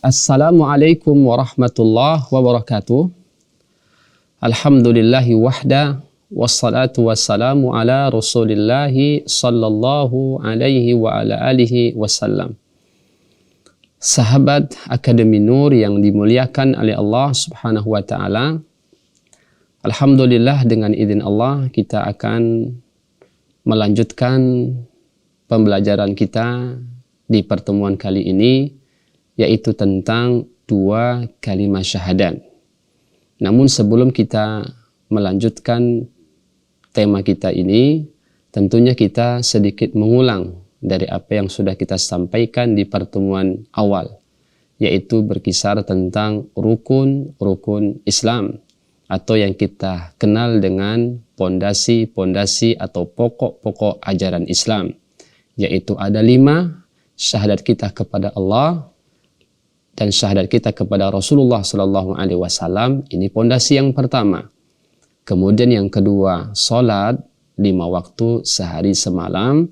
Assalamualaikum warahmatullahi wabarakatuh. Alhamdulillahi wahda, wassalatu wassalamu ala rasulillahi sallallahu alaihi wa ala alihi wasallam. Sahabat Akademi Nur yang dimuliakan oleh Allah subhanahu wa ta'ala, alhamdulillah dengan izin Allah kita akan melanjutkan pembelajaran kita di pertemuan kali ini, yaitu tentang dua kalimat syahadat. Namun sebelum kita melanjutkan tema kita ini, tentunya kita sedikit mengulang dari apa yang sudah kita sampaikan di pertemuan awal, yaitu berkisar tentang rukun-rukun Islam atau yang kita kenal dengan pondasi-pondasi atau pokok-pokok ajaran Islam, yaitu ada 5: syahadat kita kepada Allah dan syahadat kita kepada Rasulullah Sallallahu Alaihi Wasallam. Ini pondasi yang pertama. Kemudian yang kedua, salat 5 waktu sehari semalam.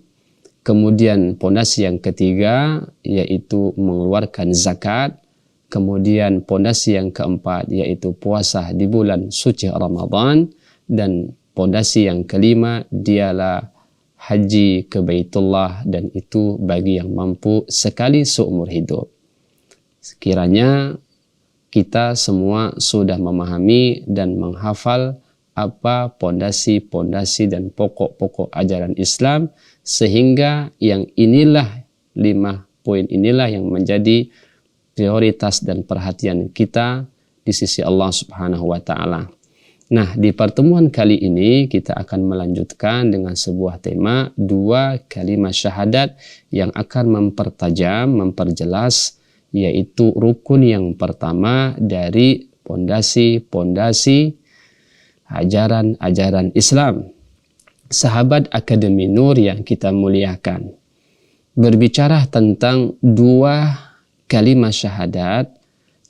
Kemudian pondasi yang ketiga yaitu mengeluarkan zakat. Kemudian pondasi yang keempat yaitu puasa di bulan suci Ramadan. Dan pondasi yang kelima dialah haji ke Baitullah, dan itu bagi yang mampu sekali seumur hidup. Sekiranya kita semua sudah memahami dan menghafal apa pondasi-pondasi dan pokok-pokok ajaran Islam, sehingga yang inilah 5 poin inilah yang menjadi prioritas dan perhatian kita di sisi Allah Subhanahu wa ta'ala. Nah, di pertemuan kali ini kita akan melanjutkan dengan sebuah tema 2 kalimat syahadat yang akan mempertajam, memperjelas, yaitu rukun yang pertama dari pondasi-pondasi ajaran-ajaran Islam. Sahabat Akademi Nur yang kita muliakan, berbicara tentang 2 kalimat syahadat,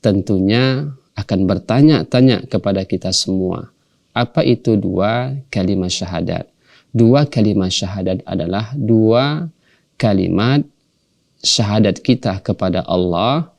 tentunya akan bertanya-tanya kepada kita semua, apa itu 2 kalimat syahadat? 2 kalimat syahadat adalah 2 kalimat syahadat kita kepada Allah,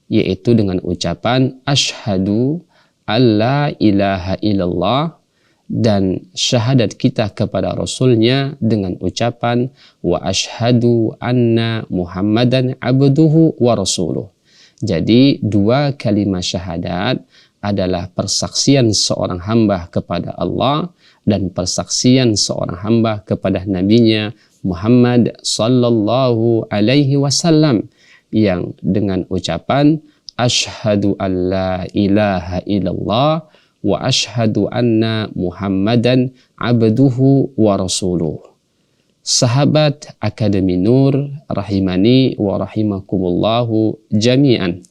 yaitu dengan ucapan asyhadu alla ilaha illallah, dan syahadat kita kepada Rasulnya dengan ucapan wa asyhadu anna Muhammadan abduhu wa rasuluh. Jadi 2 kalimat syahadat adalah persaksian seorang hamba kepada Allah dan persaksian seorang hamba kepada nabinya Muhammad sallallahu alaihi wasallam, yang dengan ucapan asyhadu alla ilaha illallah wa asyhadu anna Muhammadan abduhu wa rasuluh. Sahabat Akademi Nur rahimani wa rahimakumullahu jami'an.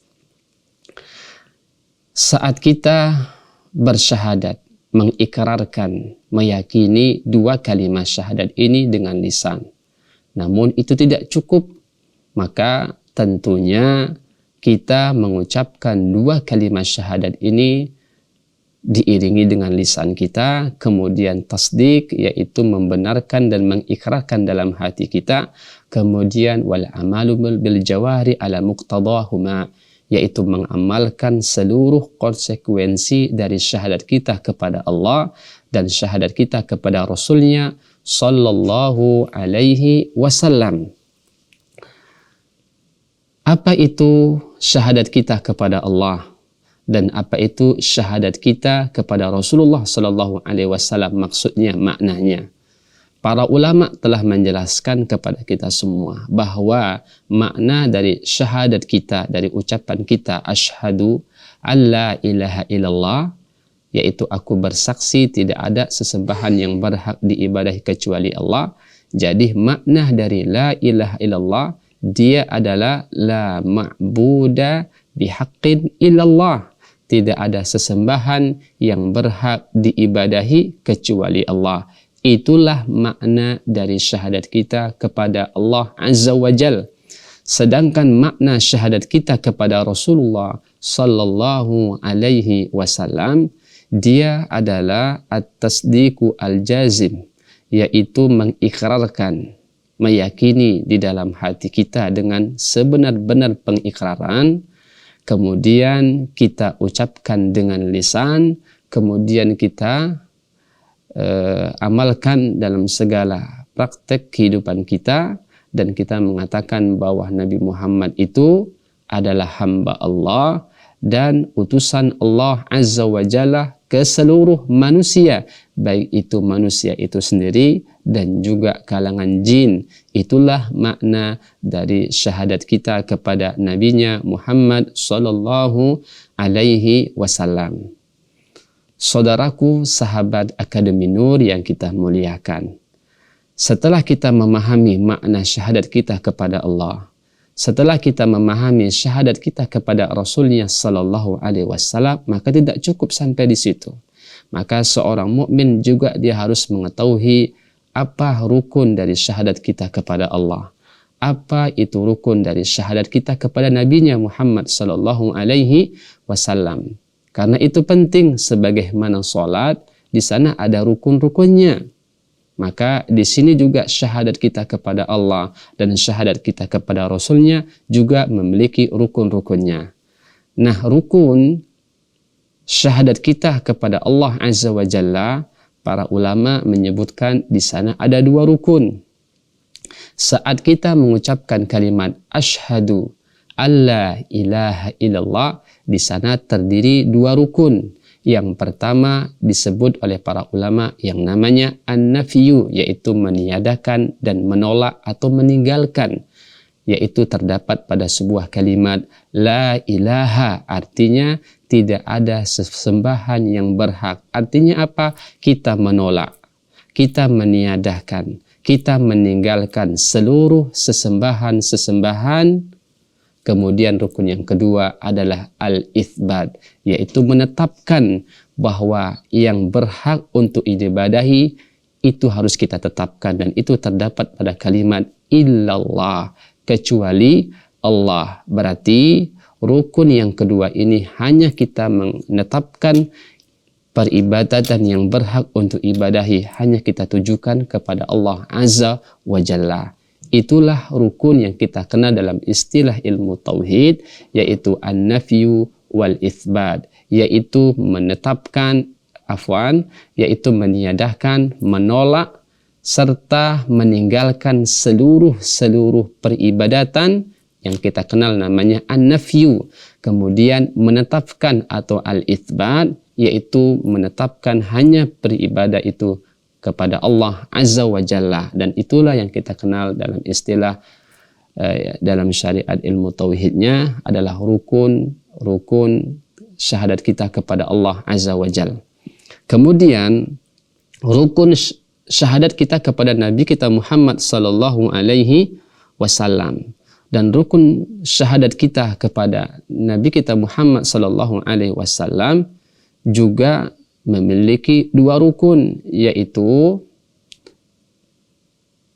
Saat kita bersyahadat, mengikrarkan, meyakini 2 kalimat syahadat ini dengan lisan, namun itu tidak cukup, maka tentunya kita mengucapkan 2 kalimat syahadat ini diiringi dengan lisan kita, kemudian tasdik, yaitu membenarkan dan mengikrarkan dalam hati kita, kemudian wal amalu bil jawari ala muqtadahuma, yaitu mengamalkan seluruh konsekuensi dari syahadat kita kepada Allah dan syahadat kita kepada Rasulnya sallallahu alaihi wasallam. Apa itu syahadat kita kepada Allah dan apa itu syahadat kita kepada Rasulullah sallallahu alaihi wasallam? Maksudnya, maknanya, para ulama telah menjelaskan kepada kita semua bahwa makna dari syahadat kita, dari ucapan kita asyhadu alla ilaha illallah, yaitu aku bersaksi tidak ada sesembahan yang berhak diibadahi kecuali Allah. Jadi makna dari la ilaha illallah, dia adalah la ma'buda bihaqqin illallah, tidak ada sesembahan yang berhak diibadahi kecuali Allah. Itulah makna dari syahadat kita kepada Allah Azza wa Jal. Sedangkan makna syahadat kita kepada Rasulullah sallallahu alaihi wasallam, dia adalah at-tasdiqu al-jazim, yaitu mengikrarkan, meyakini di dalam hati kita dengan sebenar-benar pengikraran, kemudian kita ucapkan dengan lisan, kemudian kita amalkan dalam segala praktek kehidupan kita, dan kita mengatakan bahwa Nabi Muhammad itu adalah hamba Allah dan utusan Allah Azza wa Jalla ke seluruh manusia, baik itu manusia itu sendiri dan juga kalangan jin. Itulah makna dari syahadat kita kepada nabinya Muhammad sallallahu alaihi wasallam. Saudaraku, sahabat Akademi Nur yang kita muliakan, setelah kita memahami makna syahadat kita kepada Allah, setelah kita memahami syahadat kita kepada Rasulnya sallallahu alaihi wasallam, maka tidak cukup sampai di situ. Maka seorang mukmin juga dia harus mengetahui apa rukun dari syahadat kita kepada Allah. Apa itu rukun dari syahadat kita kepada nabinya Muhammad sallallahu alaihi wasallam. Karena itu penting, sebagaimana salat di sana ada rukun-rukunnya. Maka di sini juga syahadat kita kepada Allah dan syahadat kita kepada Rasulnya juga memiliki rukun-rukunnya. Nah, rukun syahadat kita kepada Allah Azza wa Jalla, para ulama menyebutkan di sana ada dua rukun. Saat kita mengucapkan kalimat asyhadu alla ilaha illallah, di sana terdiri dua rukun. Yang pertama disebut oleh para ulama yang namanya an-nafyu, yaitu meniadakan dan menolak atau meninggalkan, yaitu terdapat pada sebuah kalimat la ilaha, artinya tidak ada sesembahan yang berhak. Artinya apa? Kita menolak, kita meniadakan, kita meninggalkan seluruh sesembahan-sesembahan. Kemudian rukun yang kedua adalah al-itsbat, yaitu menetapkan bahwa yang berhak untuk diibadahi itu harus kita tetapkan, dan itu terdapat pada kalimat illallah, kecuali Allah. Berarti rukun yang kedua ini hanya kita menetapkan peribadatan yang berhak untuk ibadahi hanya kita tujukan kepada Allah Azza wa Jalla. Itulah rukun yang kita kenal dalam istilah ilmu tauhid, yaitu an-nafyu wal itsbat, yaitu menetapkan, yaitu meniadakan, menolak serta meninggalkan seluruh peribadatan yang kita kenal namanya an-nafyu. Kemudian menetapkan atau al-itsbat, yaitu menetapkan hanya beribadah itu kepada Allah Azza wa Jalla, dan itulah yang kita kenal dalam istilah dalam syariat ilmu tauhidnya adalah rukun syahadat kita kepada Allah Azza wa Jalla. Kemudian rukun syahadat kita kepada Nabi kita Muhammad sallallahu alaihi wasallam, dan rukun syahadat kita kepada Nabi kita Muhammad sallallahu alaihi wasallam juga memiliki dua rukun, yaitu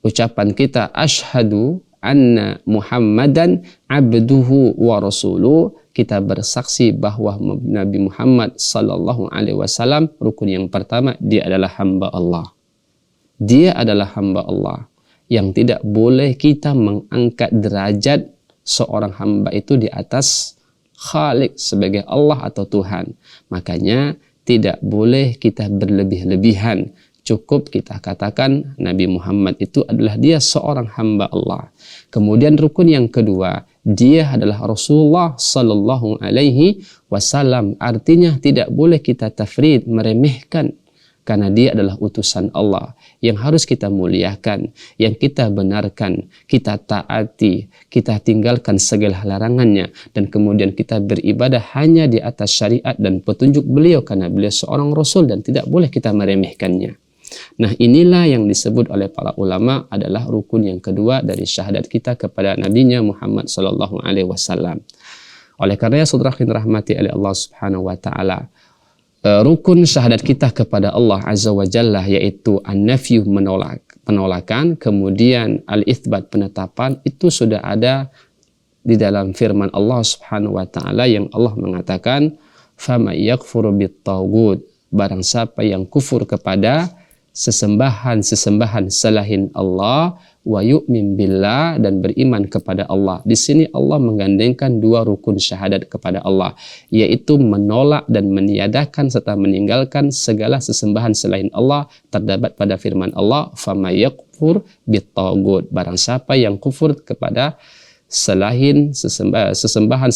ucapan kita asyhadu anna Muhammadan abduhu wa rasuluh, kita bersaksi bahwa Nabi Muhammad sallallahu alaihi wasallam, rukun yang pertama, dia adalah hamba Allah. Dia adalah hamba Allah yang tidak boleh kita mengangkat derajat seorang hamba itu di atas Khalik sebagai Allah atau Tuhan. Makanya tidak boleh kita berlebih-lebihan. Cukup kita katakan Nabi Muhammad itu adalah dia seorang hamba Allah. Kemudian rukun yang kedua, dia adalah Rasulullah sallallahu alaihi wasallam. Artinya tidak boleh kita tafrid, meremehkan, karena dia adalah utusan Allah yang harus kita muliakan, yang kita benarkan, kita taati, kita tinggalkan segala larangannya, dan kemudian kita beribadah hanya di atas syariat dan petunjuk beliau, karena beliau seorang Rasul dan tidak boleh kita meremehkannya. Nah, inilah yang disebut oleh para ulama adalah rukun yang kedua dari syahadat kita kepada nabinya Muhammad sallallahu alaihi wasallam. Oleh karena saudara yang dirahmati oleh Allah Subhanahu wa taala, rukun syahadat kita kepada Allah Azza wa Jalla yaitu an-nafyu, penolakan, kemudian al-itsbat, penetapan, itu sudah ada di dalam firman Allah Subhanahu wa taala yang Allah mengatakan fama yakfuru bit-taghut, barang siapa yang kufur kepada sesembahan selain Allah, wa yu'min billah, dan beriman kepada Allah. Di sini Allah menggandengkan dua rukun syahadat kepada Allah, yaitu menolak dan meniadakan serta meninggalkan segala sesembahan selain Allah. Terdapat pada firman Allah, "Faman yakfur bit-taghut", barang siapa yang kufur kepada selain sesembahan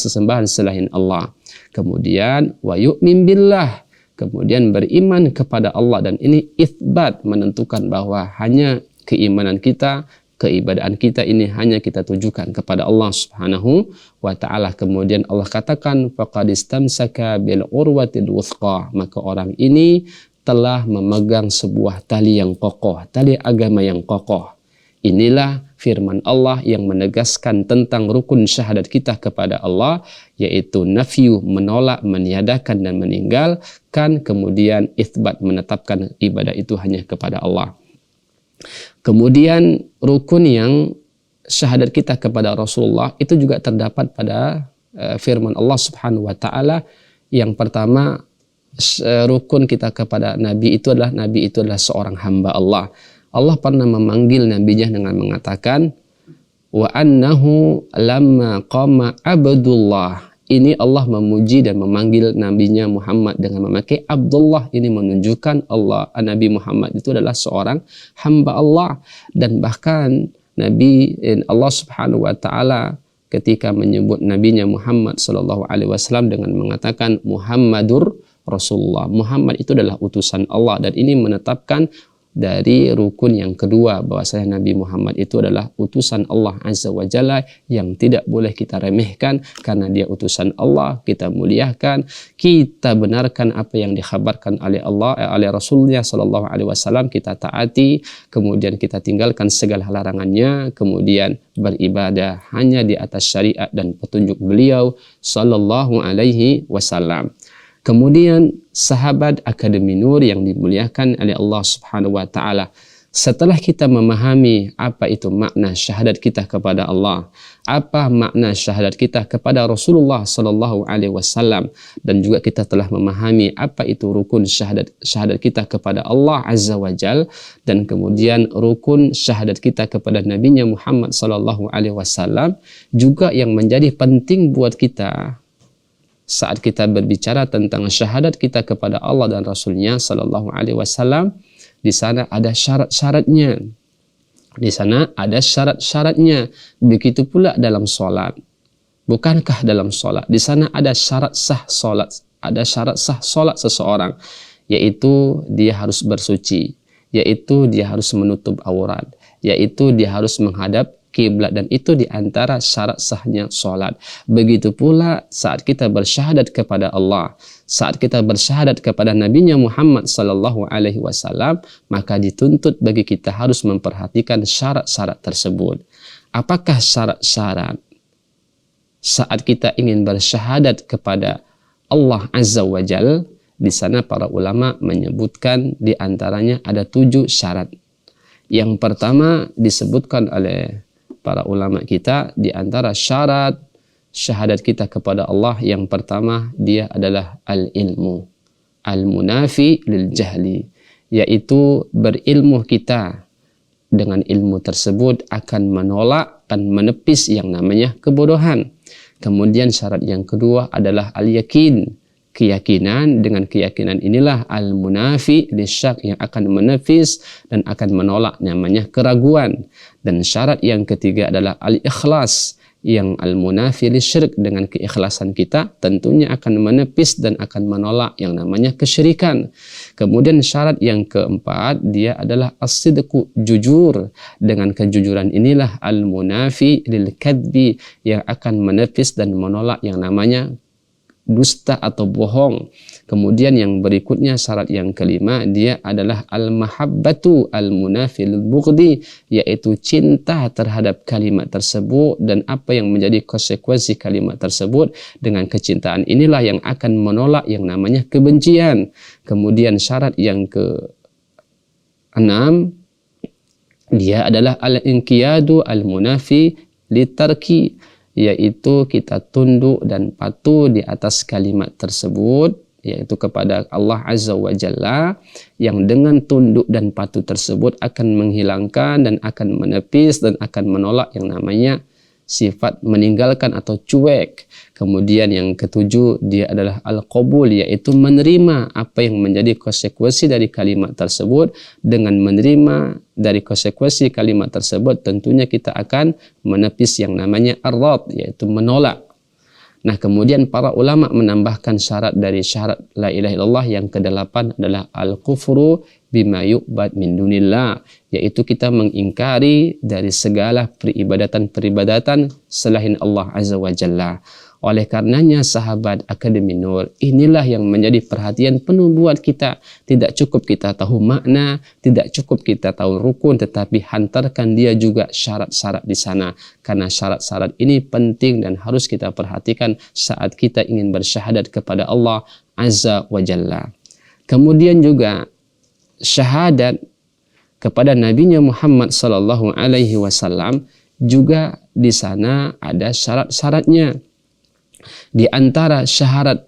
selain Allah. Kemudian wa yu'min billah, kemudian beriman kepada Allah, dan ini itsbat, menentukan bahwa hanya keimanan kita, keibadahan kita ini hanya kita tujukan kepada Allah Subhanahu wa taala. Kemudian Allah katakan faqad istamsaka bil urwatil wuthqa, maka orang ini telah memegang sebuah tali yang kokoh, tali agama yang kokoh. Inilah firman Allah yang menegaskan tentang rukun syahadat kita kepada Allah, yaitu nafyu, menolak, meniadakan dan meninggalkan, kemudian itsbat, menetapkan ibadah itu hanya kepada Allah. Kemudian rukun yang syahadat kita kepada Rasulullah itu juga terdapat pada firman Allah Subhanahu wa taala. Yang pertama, rukun kita kepada Nabi itu adalah seorang hamba Allah. Allah pernah memanggil nabinya dengan mengatakan wa annahu lamma qama abdullah. Ini Allah memuji dan memanggil nabinya Muhammad dengan memakai Abdullah. Ini menunjukkan Nabi Muhammad itu adalah seorang hamba Allah. Dan bahkan Allah Subhanahu wa taala ketika menyebut nabinya Muhammad sallallahu alaihi wasallam dengan mengatakan Muhammadur Rasulullah. Muhammad itu adalah utusan Allah, dan ini menetapkan dari rukun yang kedua bahwasanya Nabi Muhammad itu adalah utusan Allah Azza wa Jalla yang tidak boleh kita remehkan, karena dia utusan Allah. Kita muliakan, kita benarkan apa yang dikhabarkan oleh Allah oleh Rasulnya sallallahu alaihi wasallam, kita taati, kemudian kita tinggalkan segala larangannya, kemudian beribadah hanya di atas syariat dan petunjuk beliau sallallahu alaihi wasallam. Kemudian sahabat Akademi Nur yang dimuliakan oleh Allah Subhanahu wa taala, setelah kita memahami apa itu makna syahadat kita kepada Allah, apa makna syahadat kita kepada Rasulullah sallallahu alaihi wasallam, dan juga kita telah memahami apa itu rukun syahadat kita kepada Allah Azza wa Jal, dan kemudian rukun syahadat kita kepada Nabinya Muhammad sallallahu alaihi wasallam, juga yang menjadi penting buat kita saat kita berbicara tentang syahadat kita kepada Allah dan Rasulnya sallallahu alaihi wasallam. Di sana ada syarat-syaratnya. Di sana ada syarat-syaratnya. Begitu pula dalam sholat. Bukankah dalam sholat di sana ada syarat sah sholat? Ada syarat sah sholat seseorang, yaitu dia harus bersuci, yaitu dia harus menutup aurat, yaitu dia harus menghadap kiblat, dan itu diantara syarat sahnya sholat. Begitu pula saat kita bersyahadat kepada Allah, saat kita bersyahadat kepada Nabinya Muhammad sallallahu alaihi wasallam, maka dituntut bagi kita harus memperhatikan syarat-syarat tersebut. Apakah syarat-syarat saat kita ingin bersyahadat kepada Allah Azza wa Jal? Di sana para ulama menyebutkan diantaranya ada 7 syarat. Yang pertama disebutkan oleh para ulama kita, di antara syarat syahadat kita kepada Allah yang pertama dia adalah al-ilmu, al-munafi lil jahli, yaitu berilmu kita dengan ilmu tersebut akan menolak dan menepis yang namanya kebodohan. Kemudian syarat yang kedua adalah al-yakin, keyakinan. Dengan keyakinan inilah al-munafi lisyak, yang akan menepis dan akan menolak namanya keraguan. Dan syarat yang ketiga adalah al-ikhlas, yang al-munafi lisyirik, dengan keikhlasan kita tentunya akan menepis dan akan menolak yang namanya kesyirikan. Kemudian syarat yang keempat dia adalah as-sidqu, jujur. Dengan kejujuran inilah al-munafi lil kadbi, yang akan menepis dan menolak yang namanya dusta atau bohong. Kemudian yang berikutnya syarat yang kelima dia adalah al-mahabbatu al-munafil bughdi, yaitu cinta terhadap kalimat tersebut dan apa yang menjadi konsekuensi kalimat tersebut. Dengan kecintaan inilah yang akan menolak yang namanya kebencian. Kemudian syarat yang keenam dia adalah al-inqiyadu al-munafi litarki, yaitu kita tunduk dan patuh di atas kalimat tersebut yaitu kepada Allah Azza wa Jalla, yang dengan tunduk dan patuh tersebut akan menghilangkan dan akan menepis dan akan menolak yang namanya sifat meninggalkan atau cuek. Kemudian yang ketujuh, dia adalah al-qabul, yaitu menerima apa yang menjadi konsekuensi dari kalimat tersebut. Dengan menerima dari konsekuensi kalimat tersebut, tentunya kita akan menepis yang namanya ar-rad, yaitu menolak. Nah, kemudian para ulama menambahkan syarat dari syarat la ilaha illallah yang ke-8 adalah al-kufru bima yu'bad min dunillah, yaitu kita mengingkari dari segala peribadatan-peribadatan selain Allah Azza wa Jalla. Oleh karenanya sahabat Akademi Nur, inilah yang menjadi perhatian penuh buat kita. Tidak cukup kita tahu makna, tidak cukup kita tahu rukun, tetapi hantarkan dia juga syarat-syarat di sana. Karena syarat-syarat ini penting dan harus kita perhatikan saat kita ingin bersyahadat kepada Allah Azza wa Jalla. Kemudian juga syahadat kepada Nabi Muhammad sallallahu alaihi wasallam juga di sana ada syarat-syaratnya. Di antara syahadat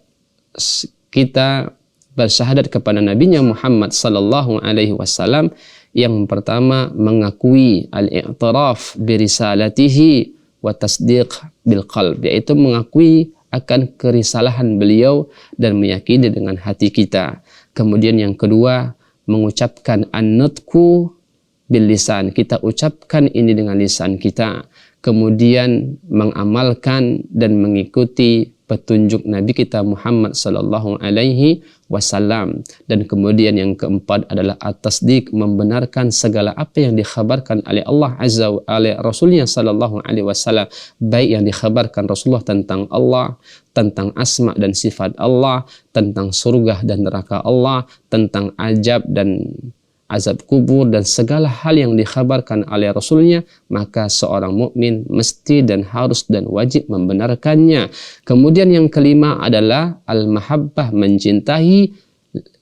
kita bersyahadat kepada Nabi Muhammad sallallahu alaihi wasallam, yang pertama mengakui al-i'tiraf bi risalatihi wa tasdiq bil qalb, yaitu mengakui akan kerisalahan beliau dan meyakini dengan hati kita. Kemudian yang kedua, mengucapkan an-nutqu bil lisan, kita ucapkan ini dengan lisan kita. Kemudian mengamalkan dan mengikuti petunjuk Nabi kita Muhammad sallallahu alaihi wasallam. Dan kemudian yang keempat adalah at-tasdiq, membenarkan segala apa yang dikhabarkan oleh Allah Azza wa Jalla, Rasulnya sallallahu alaihi wasallam, baik yang dikhabarkan Rasulullah tentang Allah, tentang asma dan sifat Allah, tentang surga dan neraka Allah, tentang ajab dan azab kubur, dan segala hal yang dikhabarkan oleh Rasulnya, maka seorang mukmin mesti dan harus dan wajib membenarkannya. Kemudian yang kelima adalah al-mahabbah, mencintai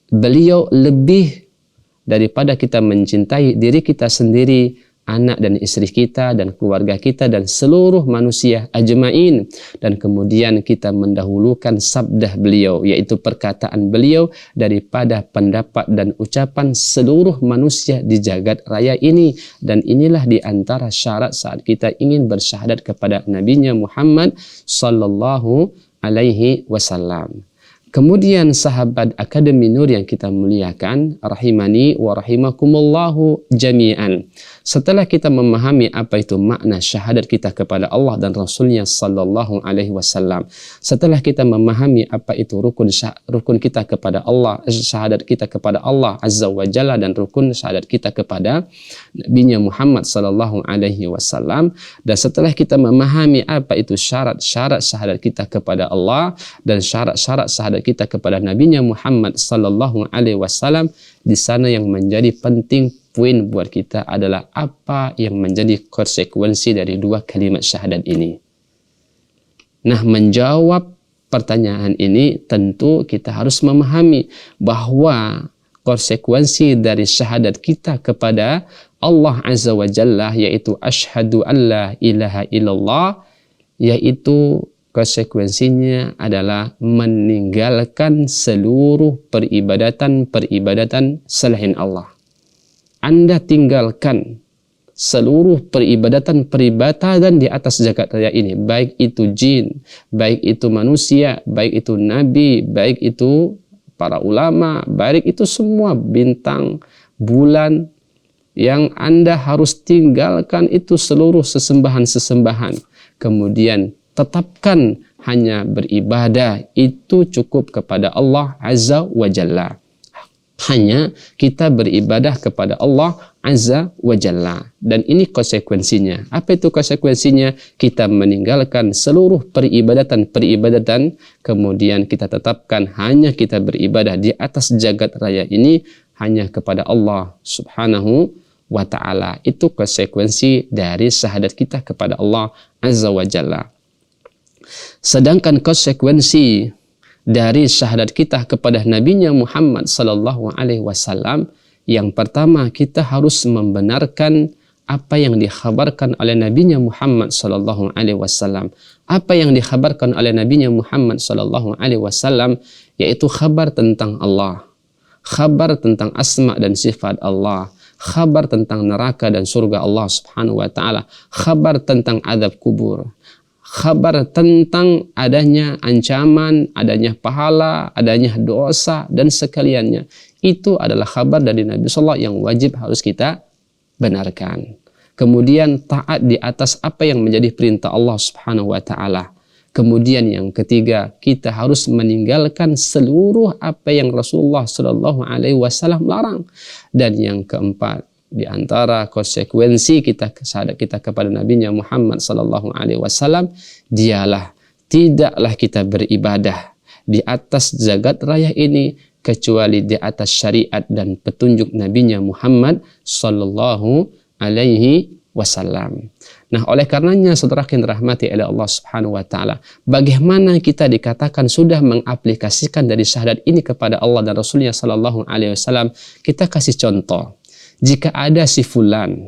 beliau lebih daripada kita mencintai diri kita sendiri, anak dan istri kita, dan keluarga kita, dan seluruh manusia ajma'in. Dan kemudian kita mendahulukan sabda beliau, yaitu perkataan beliau, daripada pendapat dan ucapan seluruh manusia di jagat raya ini. Dan inilah di antara syarat saat kita ingin bersyahadat kepada Nabi Muhammad sallallahu alaihi wasallam. Kemudian sahabat Akademi Nur yang kita muliakan, rahimani wa rahimakumullahu jami'an. Setelah kita memahami apa itu makna syahadat kita kepada Allah dan Rasulnya sallallahu alaihi wasallam, setelah kita memahami apa itu rukun kita kepada Allah, syahadat kita kepada Allah Azza wa Jalla, dan rukun syahadat kita kepada Nabi Muhammad sallallahu alaihi wasallam, dan setelah kita memahami apa itu syarat-syarat syahadat kita kepada Allah dan syarat-syarat syahadat kita kepada Nabi Muhammad sallallahu alaihi wasallam, di sana yang menjadi penting poin buat kita adalah apa yang menjadi konsekuensi dari dua kalimat syahadat ini. Nah, menjawab pertanyaan ini tentu kita harus memahami bahwa konsekuensi dari syahadat kita kepada Allah Azza wa Jalla, yaitu asyhadu an la ilaha illallah, yaitu konsekuensinya adalah meninggalkan seluruh peribadatan selain Allah. Anda tinggalkan seluruh peribadatan di atas jagat raya ini, baik itu jin, baik itu manusia, baik itu nabi, baik itu para ulama, baik itu semua bintang, bulan, yang Anda harus tinggalkan itu seluruh sesembahan-sesembahan. Kemudian tetapkan hanya beribadah itu cukup kepada Allah Azza wa Jalla. Hanya kita beribadah kepada Allah Azza wa Jalla. Dan ini konsekuensinya. Apa itu konsekuensinya? Kita meninggalkan seluruh peribadatan, kemudian kita tetapkan hanya kita beribadah di atas jagat raya ini hanya kepada Allah Subhanahu wa Ta'ala. Itu konsekuensi dari syahadat kita kepada Allah Azza wa Jalla. Sedangkan konsekuensi dari syahadat kita kepada Nabi Muhammad sallallahu alaihi wasallam, yang pertama kita harus membenarkan apa yang dikhabarkan oleh Nabi Muhammad sallallahu alaihi wasallam. Apa yang dikhabarkan oleh Nabi Muhammad sallallahu alaihi wasallam yaitu kabar tentang Allah, kabar tentang asma dan sifat Allah, kabar tentang neraka dan surga Allah Subhanahu wa taala, kabar tentang azab kubur, kabar tentang adanya ancaman, adanya pahala, adanya dosa dan sekaliannya. Itu adalah kabar dari Nabi sallallahu yang wajib harus kita benarkan. Kemudian taat di atas apa yang menjadi perintah Allah Subhanahu wa taala. Kemudian yang ketiga, kita harus meninggalkan seluruh apa yang Rasulullah sallallahu alaihi wasallam larang. Dan yang keempat, di antara konsekuensi kita kepada Nabi Muhammad sallallahu alaihi wasallam, dialah tidaklah kita beribadah di atas jagat raya ini kecuali di atas syariat dan petunjuk Nabi Muhammad sallallahu alaihi wasallam. Nah, oleh karenanya saudara yang dirahmati oleh Allah Subhanahu wa taala, bagaimana kita dikatakan sudah mengaplikasikan dari syahadat ini kepada Allah dan Rasulnya sallallahu alaihi wasallam? Kita kasih contoh. Jika ada si fulan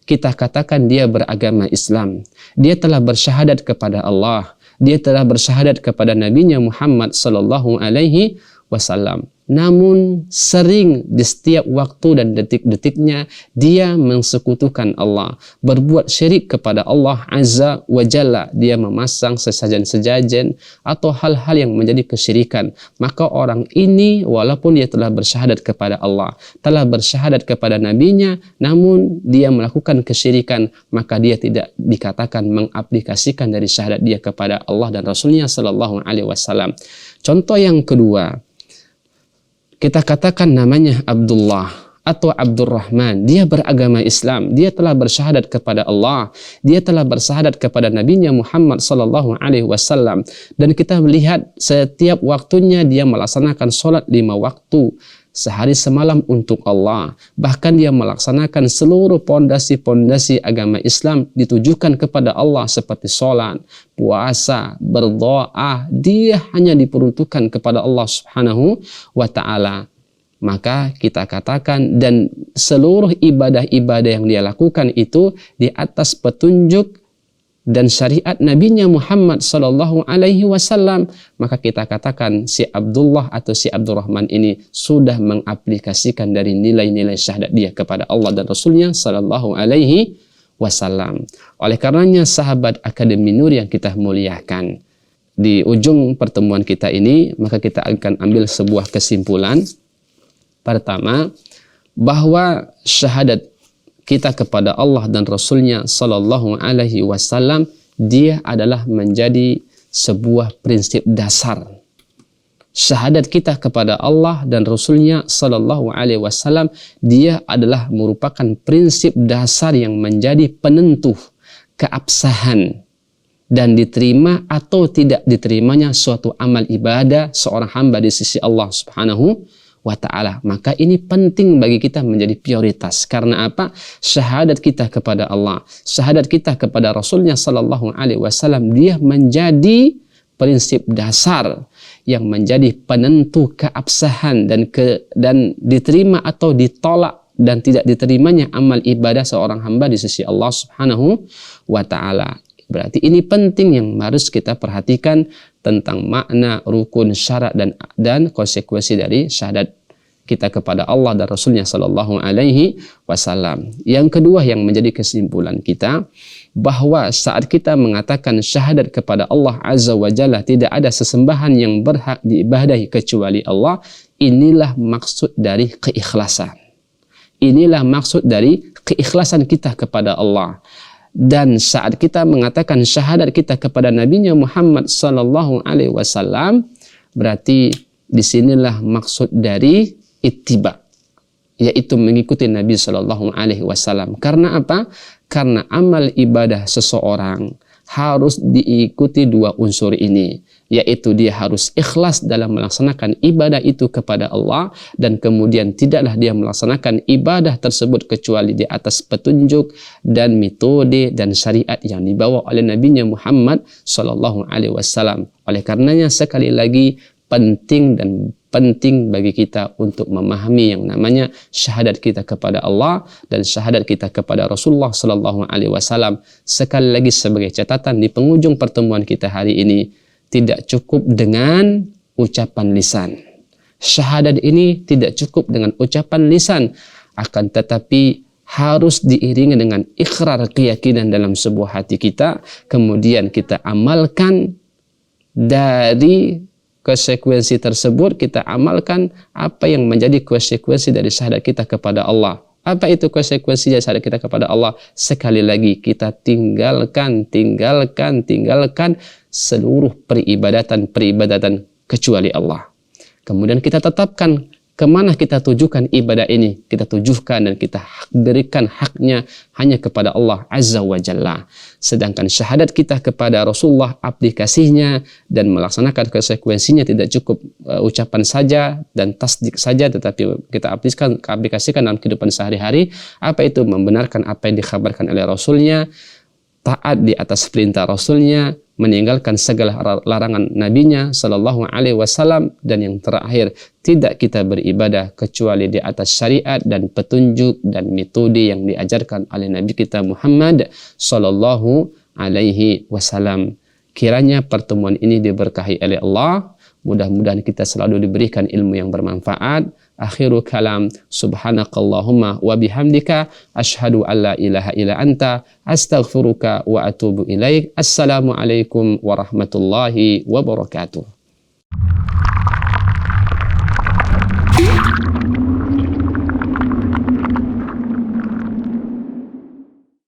kita katakan dia beragama Islam, dia telah bersyahadat kepada Allah, dia telah bersyahadat kepada Nabi Muhammad sallallahu alaihi wasallam. Namun sering di setiap waktu dan detik-detiknya dia mensekutukan Allah, berbuat syirik kepada Allah Azza wa Jalla, dia memasang sesajen-sesajen atau hal-hal yang menjadi kesyirikan. Maka orang ini walaupun dia telah bersyahadat kepada Allah, telah bersyahadat kepada nabinya, namun dia melakukan kesyirikan, maka dia tidak dikatakan mengaplikasikan dari syahadat dia kepada Allah dan Rasulnya sallallahu alaihi wasallam. Contoh yang kedua, kita katakan namanya Abdullah atau Abdurrahman. Dia beragama Islam. Dia telah bersyahadat kepada Allah. Dia telah bersyahadat kepada Nabi Muhammad sallallahu alaihi wasallam. Dan kita melihat setiap waktunya dia melaksanakan sholat 5 waktu sehari semalam untuk Allah. Bahkan dia melaksanakan seluruh pondasi-pondasi agama Islam ditujukan kepada Allah seperti sholat, puasa, berdoa. Dia hanya diperuntukkan kepada Allah Subhanahu wa ta'ala. Maka kita katakan, dan seluruh ibadah-ibadah yang dia lakukan itu di atas petunjuk dan syariat Nabi Muhammad sallallahu alaihi wasallam, maka kita katakan si Abdullah atau si Abdurrahman ini sudah mengaplikasikan dari nilai-nilai syahadat dia kepada Allah dan Rasulnya sallallahu alaihi wasallam. Oleh karenanya sahabat Akademi Nur yang kita muliakan, di ujung pertemuan kita ini maka kita akan ambil sebuah kesimpulan. Pertama, bahwa syahadat kita kepada Allah dan Rasulnya sallallahu alaihi wasallam, dia adalah menjadi sebuah prinsip dasar. Syahadat kita kepada Allah dan Rasulnya sallallahu alaihi wasallam, dia adalah merupakan prinsip dasar yang menjadi penentu keabsahan dan diterima atau tidak diterimanya suatu amal ibadah seorang hamba di sisi Allah Subhanahu wa ta'ala. Maka ini penting bagi kita menjadi prioritas. Karena apa? Syahadat kita kepada Allah, syahadat kita kepada Rasulnya sallallahu alaihi wasallam, dia menjadi prinsip dasar yang menjadi penentu keabsahan dan diterima atau ditolak dan tidak diterimanya amal ibadah seorang hamba di sisi Allah Subhanahu wa ta'ala. Berarti ini penting yang harus kita perhatikan tentang makna, rukun, syarat dan konsekuensi dari syahadat kita kepada Allah dan Rasulnya sallallahu alaihi wasallam. Yang kedua yang menjadi kesimpulan kita, bahwa saat kita mengatakan syahadat kepada Allah Azza wa Jalla, tidak ada sesembahan yang berhak diibadahi kecuali Allah, inilah maksud dari keikhlasan. Inilah maksud dari keikhlasan kita kepada Allah. Dan saat kita mengatakan syahadat kita kepada Nabi Muhammad sallallahu alaihi wasallam, berarti disinilah maksud dari ittiba, yaitu mengikuti Nabi sallallahu alaihi wasallam. Karena apa? Karena amal ibadah seseorang harus diikuti 2 unsur ini, yaitu dia harus ikhlas dalam melaksanakan ibadah itu kepada Allah, dan kemudian tidaklah dia melaksanakan ibadah tersebut kecuali di atas petunjuk dan metode dan syariat yang dibawa oleh Nabi Muhammad sallallahu alaihi wasallam. Oleh karenanya sekali lagi penting bagi kita untuk memahami yang namanya syahadat kita kepada Allah dan syahadat kita kepada Rasulullah sallallahu alaihi wasallam. Sekali lagi sebagai catatan di penghujung pertemuan kita hari ini, tidak cukup dengan ucapan lisan. Syahadat ini tidak cukup dengan ucapan lisan, akan tetapi harus diiringi dengan ikrar keyakinan dalam sebuah hati kita, kemudian kita amalkan dari konsekuensi tersebut, kita amalkan apa yang menjadi konsekuensi dari syahadat kita kepada Allah. Apa itu konsekuensi dari syahadat kita kepada Allah? Sekali lagi, kita tinggalkan seluruh peribadatan kecuali Allah. Kemudian kita tetapkan kemana kita tujukan ibadah ini. Kita tujukan dan kita berikan haknya hanya kepada Allah Azza wa Jalla. Sedangkan syahadat kita kepada Rasulullah, aplikasinya dan melaksanakan konsekuensinya tidak cukup ucapan saja dan tasdik saja, tetapi kita aplikasikan dalam kehidupan sehari-hari. Apa itu? Membenarkan apa yang dikhabarkan oleh Rasulnya, taat di atas perintah Rasulnya, meninggalkan segala larangan nabinya sallallahu alaihi wasallam, dan yang terakhir, tidak kita beribadah kecuali di atas syariat dan petunjuk dan metode yang diajarkan oleh Nabi kita Muhammad sallallahu alaihi wasallam. Kiranya pertemuan ini diberkahi oleh Allah. Mudah-mudahan kita selalu diberikan ilmu yang bermanfaat. Akhiru kalam, subhanakallahumma wa bihamdika, ashhadu an la ilaha illa anta, astaghfiruka wa atubu ilaik. Assalamualaikum warahmatullahi wabarakatuh.